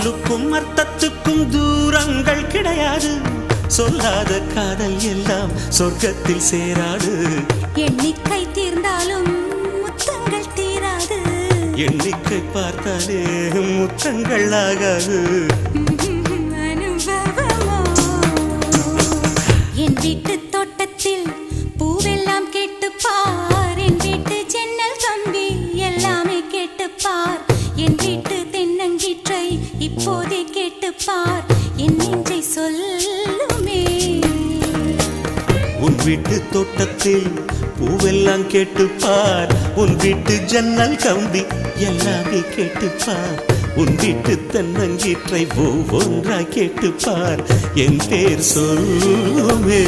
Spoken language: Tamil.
சொல்லுக்கும் அர்த்தத்துக்கும் தூரங்கள் கிடையாது. சொல்லாத காதல் எல்லாம் சொர்க்கத்தில் சேராது. எண்ணிக்கை தீர்ந்தாலும் முத்தங்கள் தீராது. எண்ணிக்கை பார்த்தாலே முத்தங்கள் ஆகாது. அனுபவமோ என் வீட்டு தோட்டத்தில் பூவெல்லாம் கேட்டுப்பார். என் வீட்டு ஜன்னல் கம்பி எல்லாமே கேட்டுப்பார். என் வீட்டு தென்னங்கீற்றை இப்போதே கேட்டுப்பார். என் நெஞ்சை சொல்லுமே. உன் வீட்டு தோட்டத்தில் பூவெல்லாம் கேட்டுப்பார். உன் வீட்டு ஜன்னல் கம்பி எல்லாமே கேட்டுப்பார். உன் வீட்டு தென்னங்கீற்றை ஒவ்வொன்றாய் கேட்டுப்பார். என் பேர் சொல்லுமே.